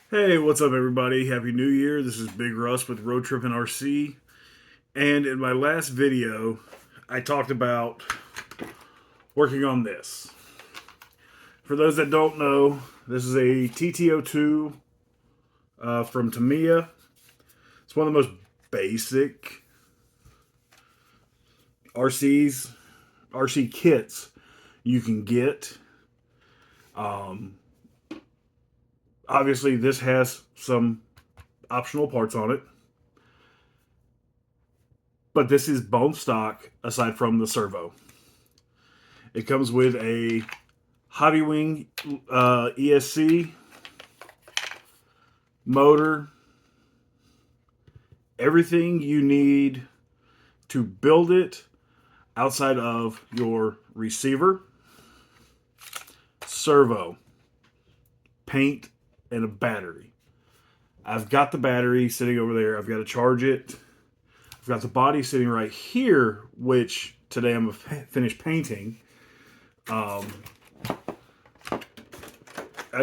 Hey, what's up, everybody? Happy New Year. This is Big Russ with Road Trippin' RC. And in my last video, I talked about working on this. For those that don't know, this is a TT02 from Tamiya. It's one of the most basic RC kits you can get. Um, Obviously, this has some optional parts on it. But this is bone stock aside from the servo. It comes with a Hobby Wing ESC motor, everything you need to build it outside of your receiver, servo, paint, and a battery. I've got the battery sitting over there. I've got to charge it. I've got the body sitting right here, which today I'm going to finish painting. I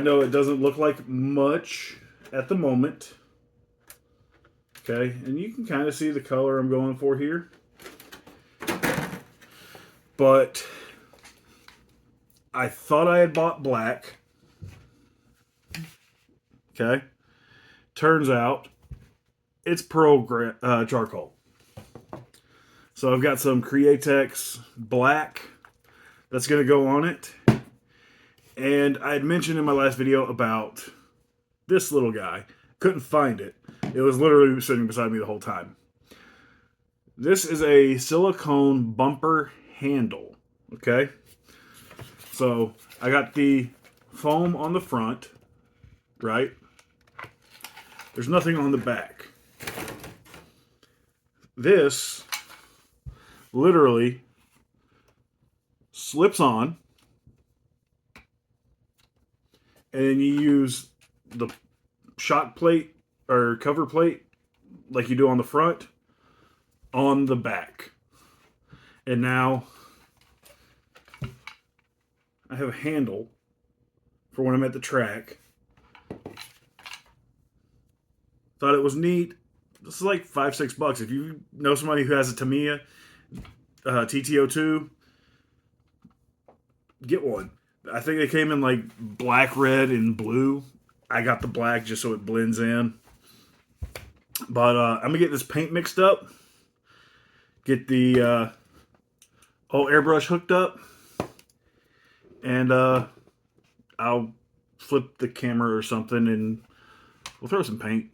know it doesn't look like much at the moment. Okay, and you can kind of see the color I'm going for here. But I thought I had bought black. Okay. Turns out it's pearl charcoal. So I've got some Createx black that's going to go on it. And I had mentioned in my last video about this little guy. Couldn't find it. It was literally sitting beside me the whole time. This is a silicone bumper handle. Okay. So I got the foam on the front, right? There's nothing on the back. This literally slips on, and then you use the shot plate or cover plate like you do on the front on the back. And now I have a handle for when I'm at the track. Thought it was neat. This is like $5-6. If you know somebody who has a Tamiya TT02, get one. I think they came in like black, red, and blue. I got the black just so it blends in. But I'm gonna get this paint mixed up. Get the old airbrush hooked up, and I'll flip the camera or something, and we'll throw some paint.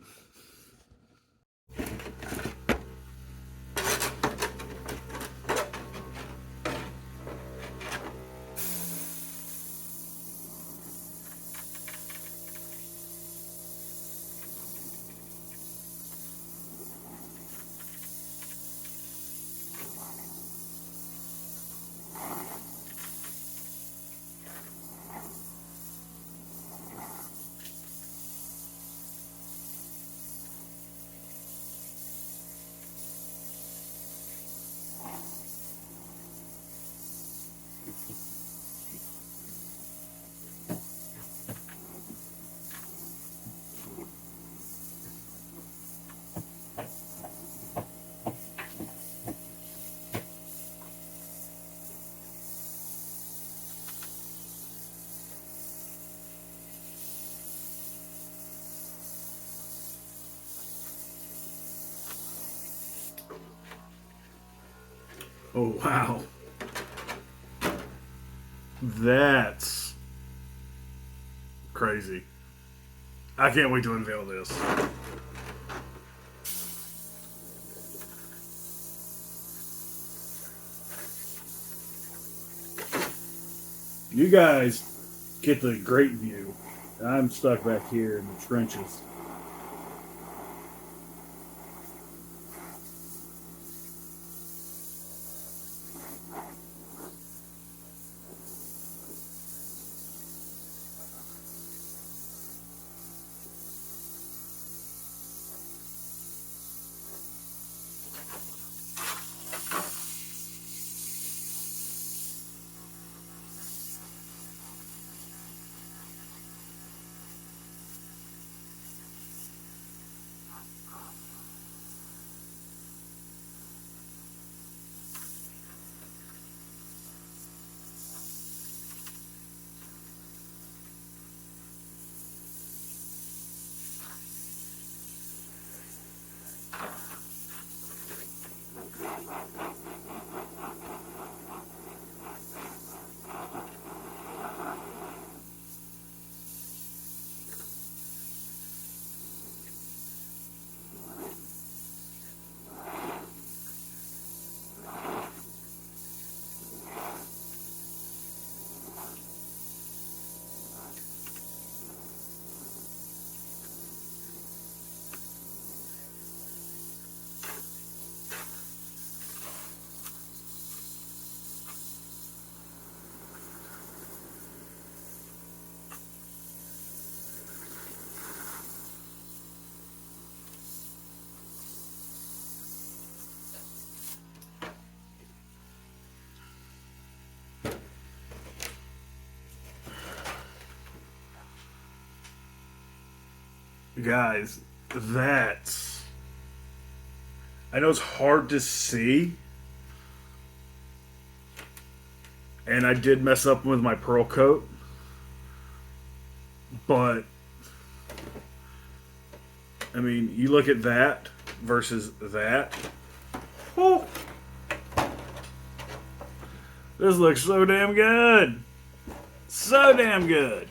Oh wow, that's crazy. I can't wait to unveil this. You guys get the great view. I'm stuck back here in the trenches. Guys, that's... I know it's hard to see. And I did mess up with my pearl coat. But, I mean, you look at that versus that. Oh, this looks so damn good. So damn good.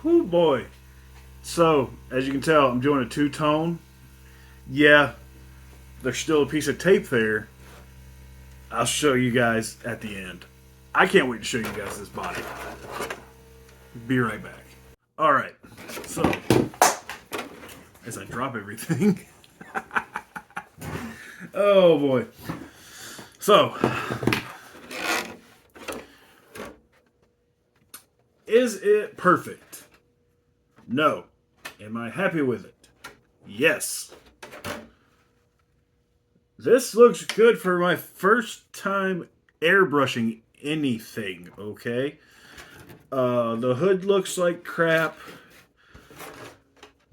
Oh boy. So, as you can tell, I'm doing a two-tone. Yeah, there's still a piece of tape there. I'll show you guys at the end. I can't wait to show you guys this body. Be right back. Alright, so, as I drop everything. Oh boy. So, is it perfect? No. Am I happy with it? Yes. This looks good for my first time airbrushing anything, okay? The hood looks like crap.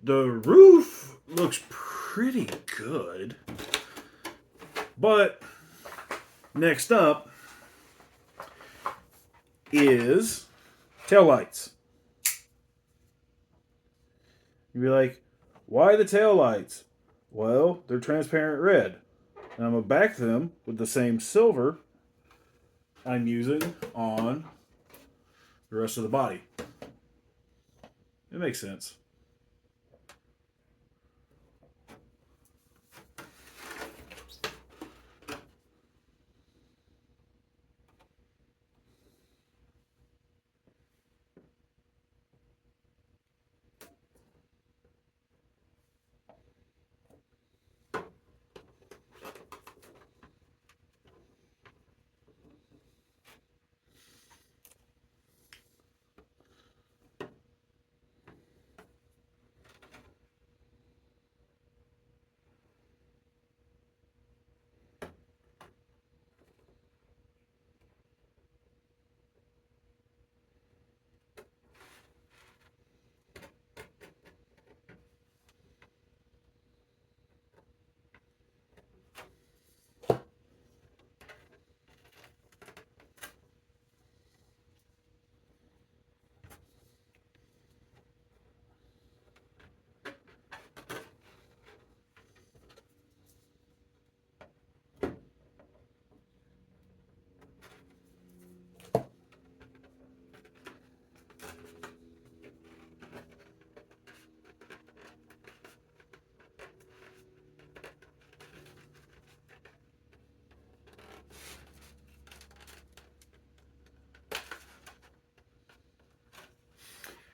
The roof looks pretty good. But, next up is taillights. You'd be like, why the taillights? Well, they're transparent red. And I'm going to back them with the same silver I'm using on the rest of the body. It makes sense.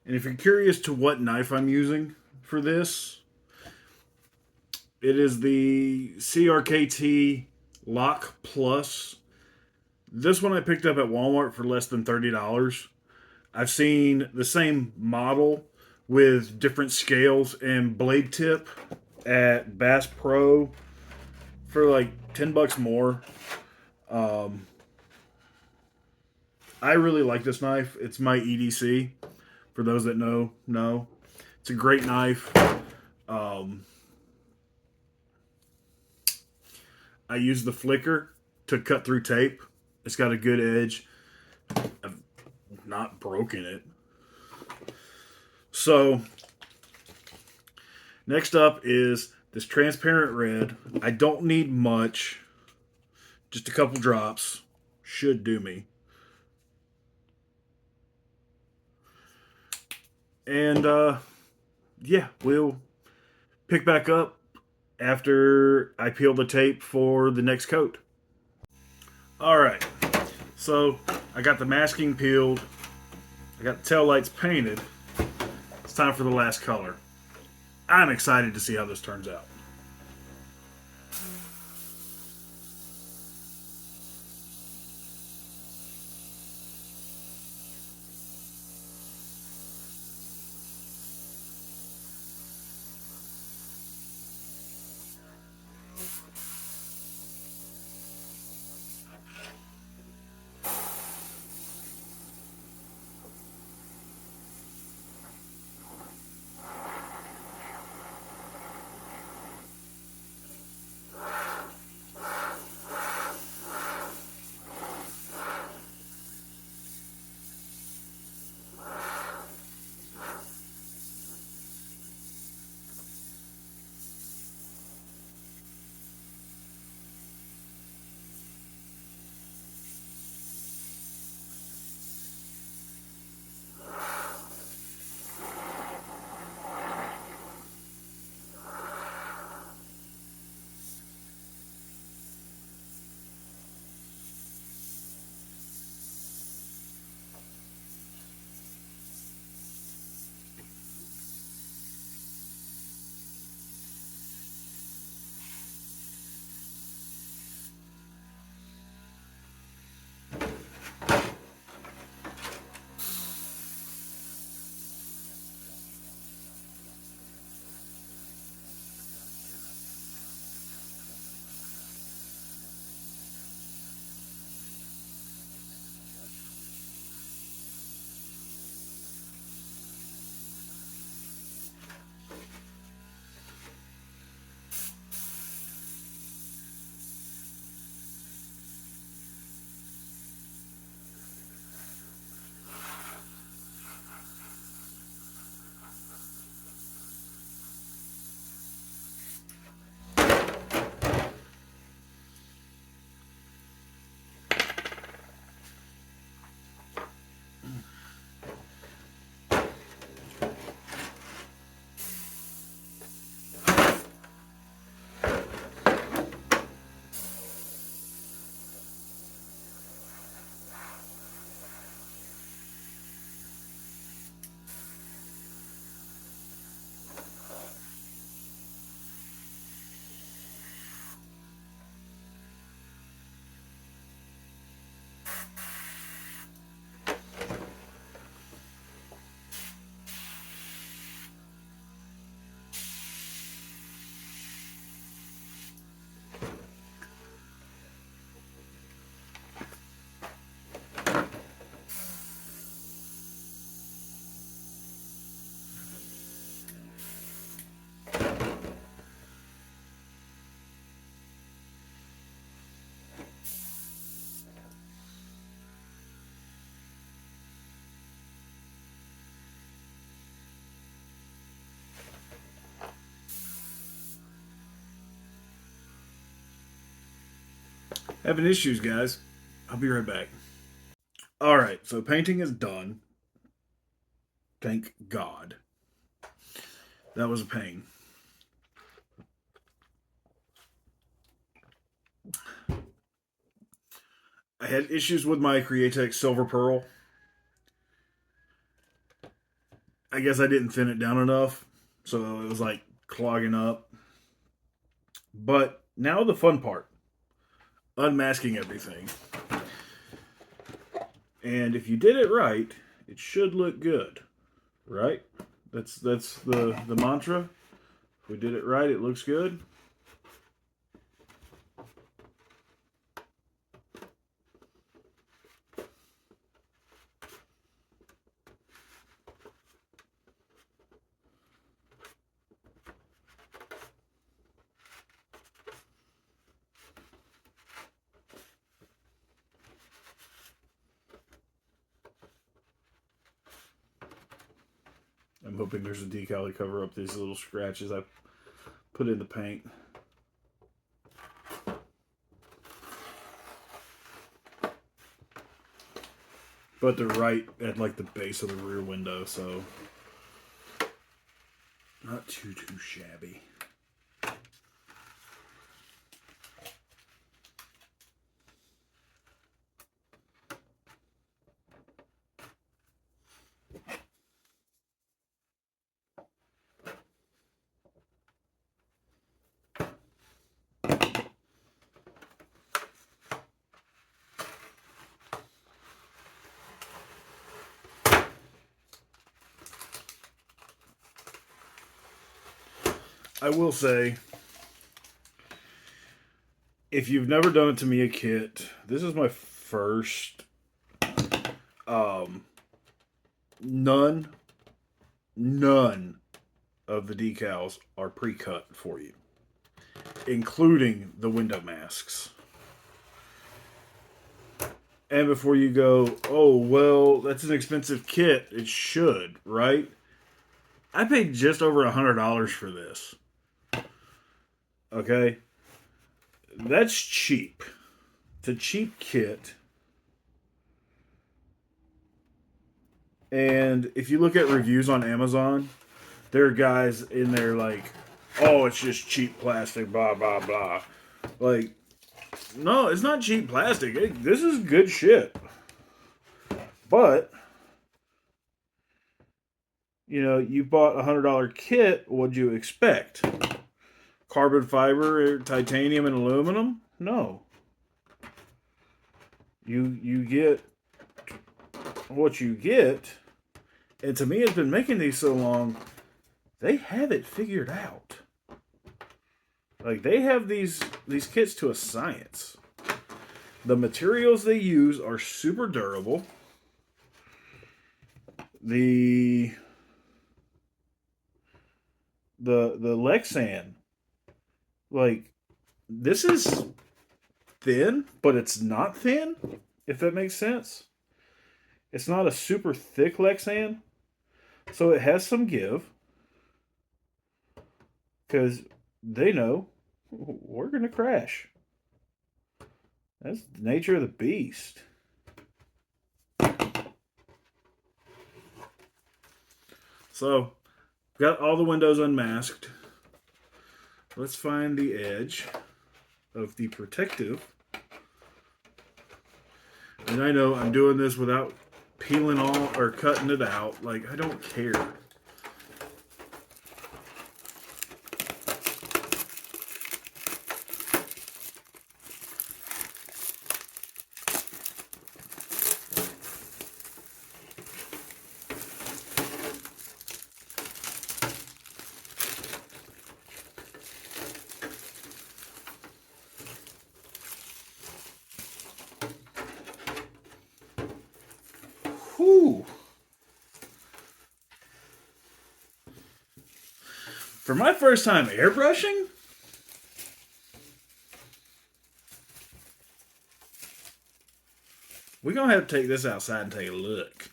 And if you're curious to what knife I'm using for this, it is the CRKT Lock Plus. This one I picked up at Walmart for less than $30. I've seen the same model with different scales and blade tip at Bass Pro for like $10 more. I really like this knife. It's my EDC. For those that know. It's a great knife. I use the flicker to cut through tape. It's got a good edge. I've not broken it. So, Next up is this transparent red. I don't need much. Just a couple drops. Should do me. And yeah, we'll pick back up after I peel the tape for the next coat. Alright, so I got the masking peeled. I got the tail lights painted. It's time for the last color. I'm excited to see how this turns out. Having issues, guys. I'll be right back. Alright, so painting is done. Thank God. That was a pain. I had issues with my Createx Silver Pearl. I guess I didn't thin it down enough, so it was like clogging up. But now the fun part, unmasking everything. And if you did it right, it should look good, right? That's the mantra. If we did it right, it looks good. I'm hoping there's a decal to cover up these little scratches I put in the paint. But they're right at like the base of the rear window, so not too shabby. I will say, if you've never done a Tamiya kit, this is my first. None of the decals are pre-cut for you, including the window masks. And before you go, oh, well, that's an expensive kit. It should, right? I paid just over $100 for this. Okay? That's cheap. It's a cheap kit. And if you look at reviews on Amazon, there are guys in there like, oh, it's just cheap plastic, blah, blah, blah. Like, no, it's not cheap plastic. This is good shit. But, you know, you bought a $100 kit, what'd you expect? Carbon fiber, titanium, and aluminum? No. You get what you get. And Tamiya's been making these so long, they have it figured out. Like, they have these kits to a science. The materials they use are super durable. The Lexan, like, this is thin, but it's not thin, if that makes sense. It's not a super thick Lexan, so it has some give. Because they know we're going to crash. That's the nature of the beast. So, got all the windows unmasked. Let's find the edge of the protective. And I know I'm doing this without peeling all or cutting it out. Like, I don't care. Whew. For my first time airbrushing, we're going to have to take this outside and take a look.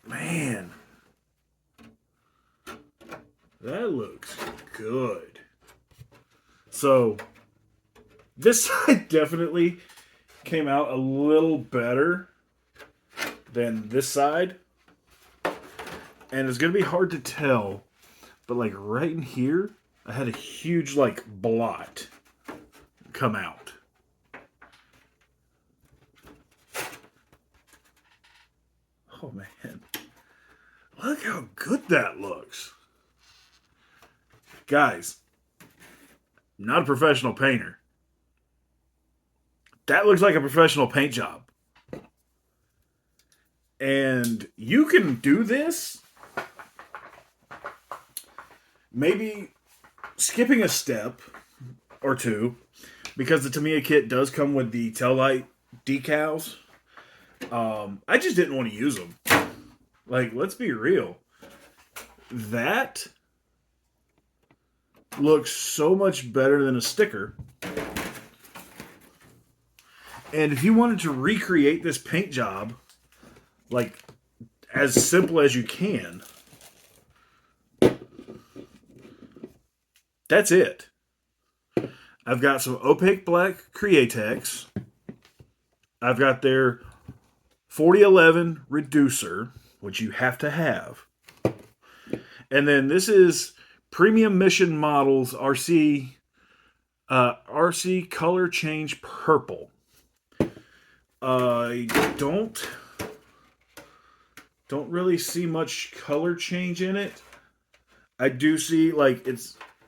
Man, that looks good. So, this side definitely came out a little better than this side. And it's going to be hard to tell, but like right in here, I had a huge like blot come out. Oh man, look how good that looks. Guys, I'm not a professional painter. That looks like a professional paint job. And you can do this maybe skipping a step or two, because the Tamiya kit does come with the taillight decals. I just didn't want to use them. Like, let's be real. That looks so much better than a sticker. And if you wanted to recreate this paint job, like as simple as you can. That's it. I've got some opaque black Createx. I've got their 4011 reducer, which you have to have. And then this is Premium Mission Models RC Color Change Purple. I don't really see much color change in it. I do see, like,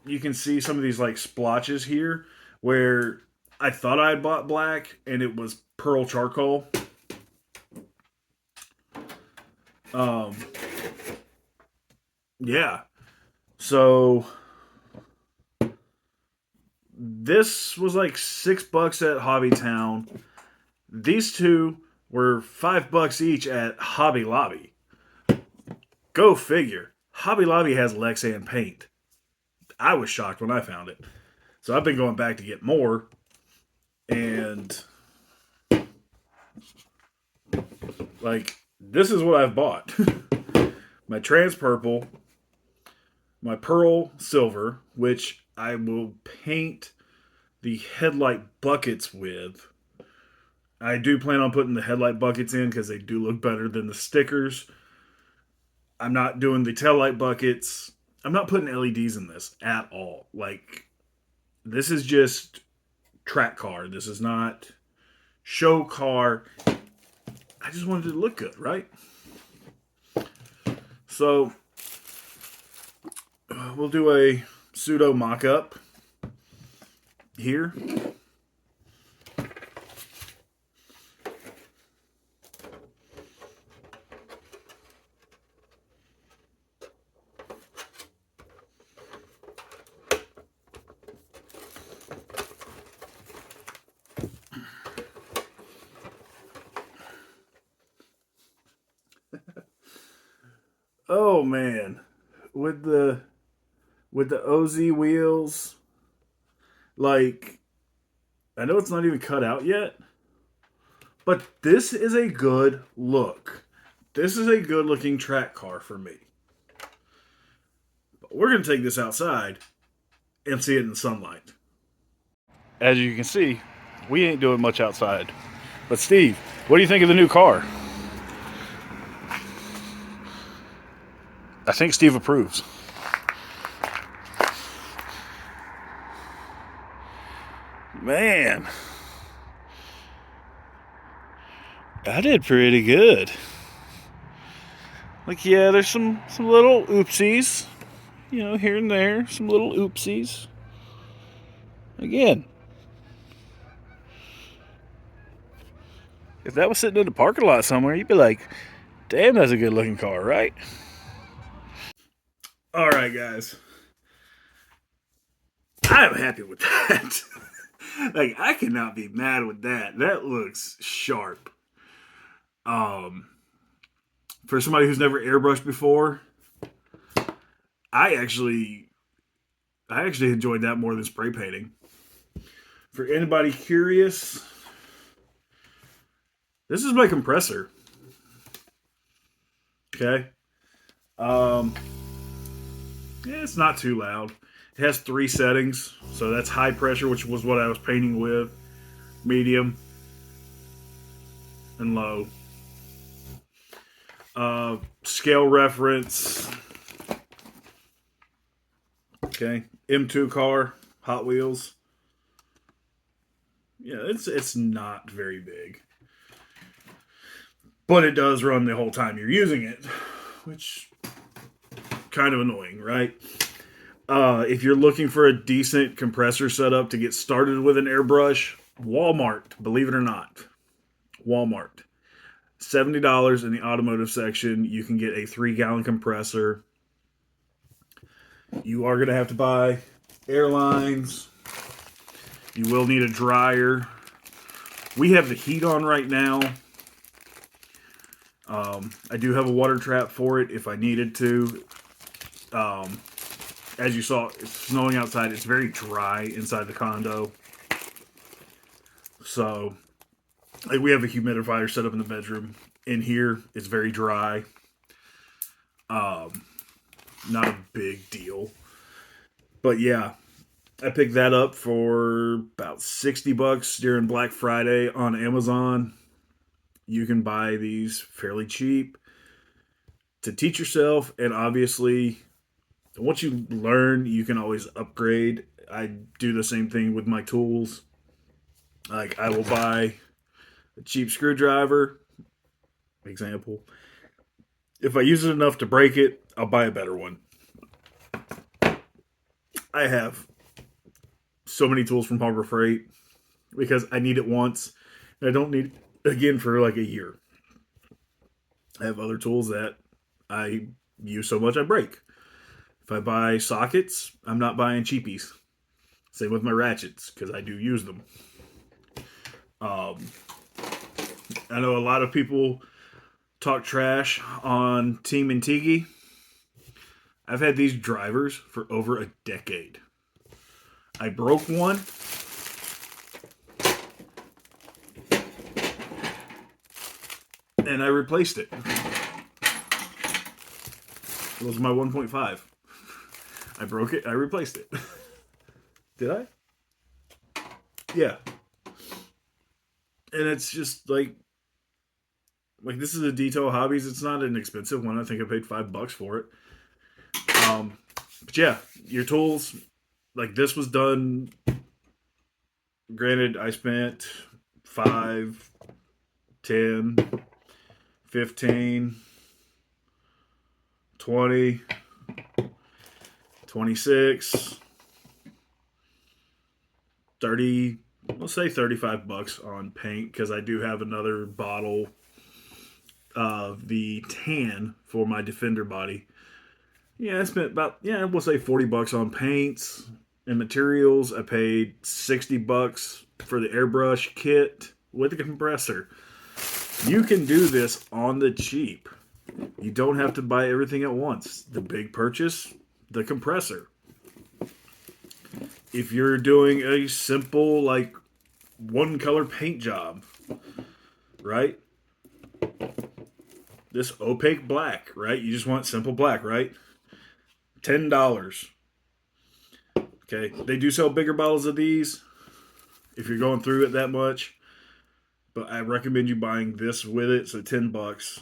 you can see some of these like splotches here where I thought I had bought black and it was pearl charcoal. Yeah. So this was like $6 at Hobbytown. These two were $5 each at Hobby Lobby. Go figure. Hobby Lobby has Lexan paint. I was shocked when I found it. So I've been going back to get more. And like, this is what I've bought. My trans purple, my pearl silver, which I will paint the headlight buckets with. I do plan on putting the headlight buckets in because they do look better than the stickers. I'm not doing the taillight buckets. I'm not putting LEDs in this at all. Like, this is just track car. This is not show car. I just wanted it to look good, right? So, we'll do a pseudo mock-up here. Oh man, with the OZ wheels, like, I know it's not even cut out yet, but this is a good look. This is a good looking track car for me. But we're going to take this outside and see it in the sunlight. As you can see, we ain't doing much outside. But Steve, what do you think of the new car? I think Steve approves. Man, I did pretty good. Like, yeah, there's some little oopsies, you know, here and there, some little oopsies. Again, if that was sitting in the parking lot somewhere, you'd be like, damn, that's a good looking car, right? All right, guys. I'm happy with that. Like, I cannot be mad with that. That looks sharp. For somebody who's never airbrushed before, I actually enjoyed that more than spray painting. For anybody curious, this is my compressor. Okay. Yeah, it's not too loud. It has 3 settings, so that's high pressure, which was what I was painting with, medium, and low. Scale reference. Okay, M2 car, Hot Wheels. Yeah, it's not very big, but it does run the whole time you're using it, which kind of annoying, right? If you're looking for a decent compressor setup to get started with an airbrush, Walmart, believe it or not, Walmart, $70 in the automotive section. You can get a 3-gallon compressor. You are going to have to buy airlines. You will need a dryer. We have the heat on right now. I do have a water trap for it if I needed to. As you saw, it's snowing outside. It's very dry inside the condo. So, like, we have a humidifier set up in the bedroom. In here, it's very dry. Not a big deal. But yeah, I picked that up for about $60 during Black Friday on Amazon. You can buy these fairly cheap to teach yourself, and obviously, once you learn, you can always upgrade. I do the same thing with my tools. Like, I will buy a cheap screwdriver, example. If I use it enough to break it, I'll buy a better one. I have so many tools from Harbor Freight because I need it once and I don't need it again for like a year. I have other tools that I use so much I break. If I buy sockets, I'm not buying cheapies. Same with my ratchets because I do use them. Um, I know a lot of people talk trash on Team Antigi. I've had these drivers for over a decade. I broke one. And I replaced it. It was my 1.5. I broke it. I replaced it. Did I? Yeah. And it's just like this is a detail hobbies. It's not an expensive one. I think I paid $5 for it. But yeah, your tools, like this was done. Granted, I spent 5, 10, 15, 20, 26, 30, let's say $35 on paint because I do have another bottle of the tan for my Defender body. Yeah, I spent about, we'll say $40 on paints and materials. I paid $60 for the airbrush kit with the compressor. You can do this on the cheap. You don't have to buy everything at once. The big purchase, the compressor. If you're doing a simple, like, one color paint job, right? This opaque black, right? You just want simple black, right? $10. Okay, they do sell bigger bottles of these if you're going through it that much, but I recommend you buying this with it. So $10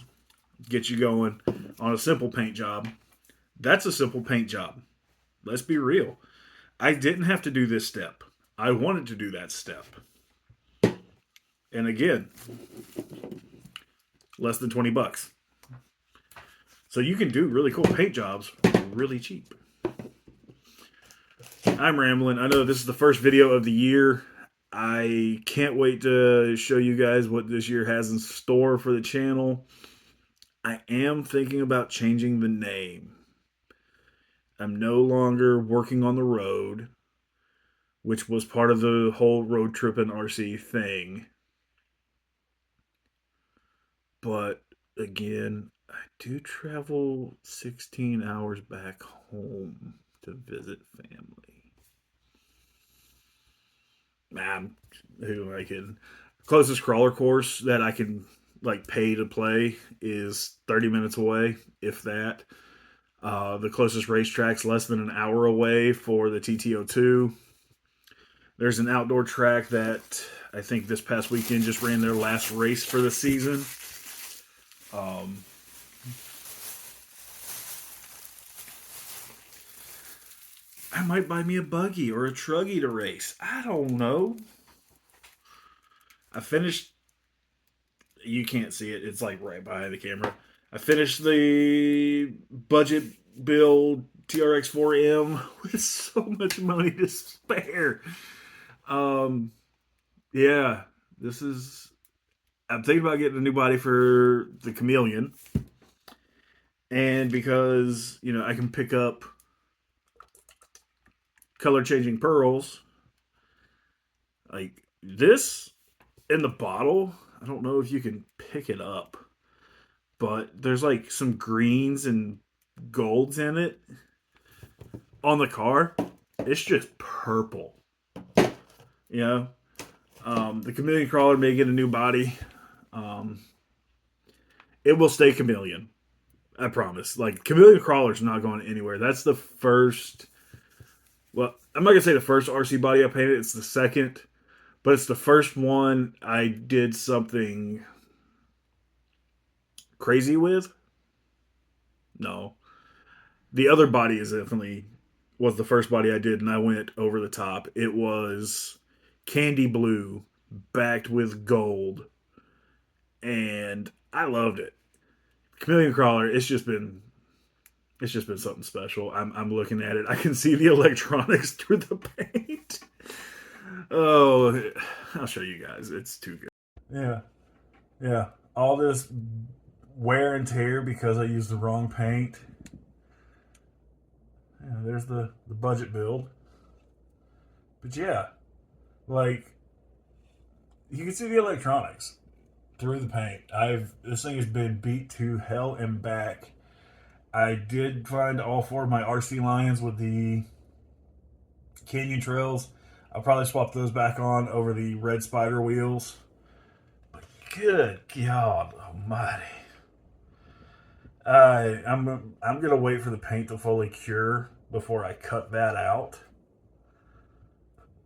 get you going on a simple paint job. That's a simple paint job. Let's be real. I didn't have to do this step. I wanted to do that step. And again, less than $20. So you can do really cool paint jobs really cheap. I'm rambling. I know this is the first video of the year. I can't wait to show you guys what this year has in store for the channel. I am thinking about changing the name. I'm no longer working on the road, which was part of the whole road trip and RC thing. But again, I do travel 16 hours back home to visit family. Man, who am I kidding? Closest crawler course that I can like pay to play is 30 minutes away, if that. The closest racetrack's less than an hour away for the TT02. There's an outdoor track that I think this past weekend just ran their last race for the season. I might buy me a buggy or a truggy to race. I don't know. I finished. You can't see it. It's like right behind the camera. I finished the budget build TRX4M with so much money to spare. Um, yeah, this is. I'm thinking about getting a new body for the Chameleon, and because I can pick up color changing pearls like this in the bottle. I don't know if you can pick it up, but there's like some greens and golds in it on the car. It's just purple. You know, the Chameleon Crawler may get a new body. It will stay Chameleon. I promise. Like, Chameleon Crawler's not going anywhere. That's the first. Well, I'm not gonna say the first RC body I painted. It's the second, but it's the first one I did something crazy with. No, the other body is definitely was the first body I did, and I went over the top. It was candy blue, backed with gold, and I loved it. Chameleon Crawler. It's just been something special. I'm looking at it. I can see the electronics through the paint. Oh, I'll show you guys. It's too good. Yeah, yeah. All this wear and tear because I used the wrong paint. Yeah, there's the budget build. But yeah, like you can see the electronics through the paint. This thing has been beat to hell and back. I did find all four of my RC Lions with the Canyon Trails. I'll probably swap those back on over the red Spider wheels. But good God Almighty! I'm gonna wait for the paint to fully cure before I cut that out.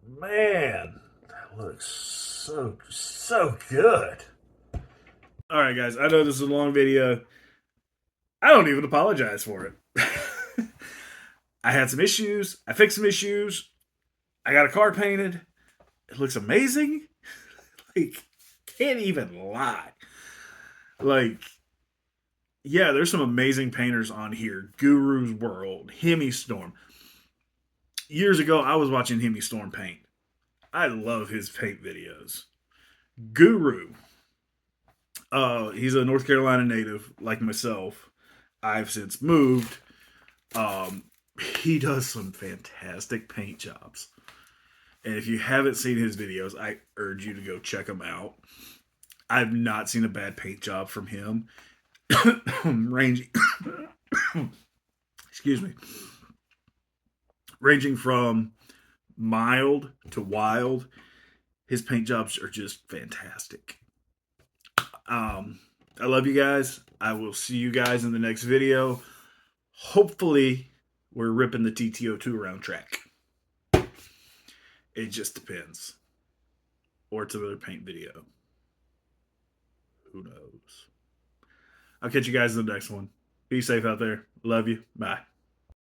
Man, that looks so good. All right, guys. I know this is a long video. I don't even apologize for it. I had some issues. I fixed some issues. I got a car painted. It looks amazing. Like, can't even lie. Like, yeah, there's some amazing painters on here. Guru's World, Hemi Storm. Years ago, I was watching Hemi Storm paint. I love his paint videos. Guru. He's a North Carolina native, like myself. I've since moved. Um, he does some fantastic paint jobs. And if you haven't seen his videos, I urge you to go check them out. I've not seen a bad paint job from him. Ranging, excuse me, ranging from mild to wild. His paint jobs are just fantastic. I love you guys. I will see you guys in the next video. Hopefully, we're ripping the TT02 around track. It just depends. Or it's another paint video. Who knows? I'll catch you guys in the next one. Be safe out there. Love you. Bye.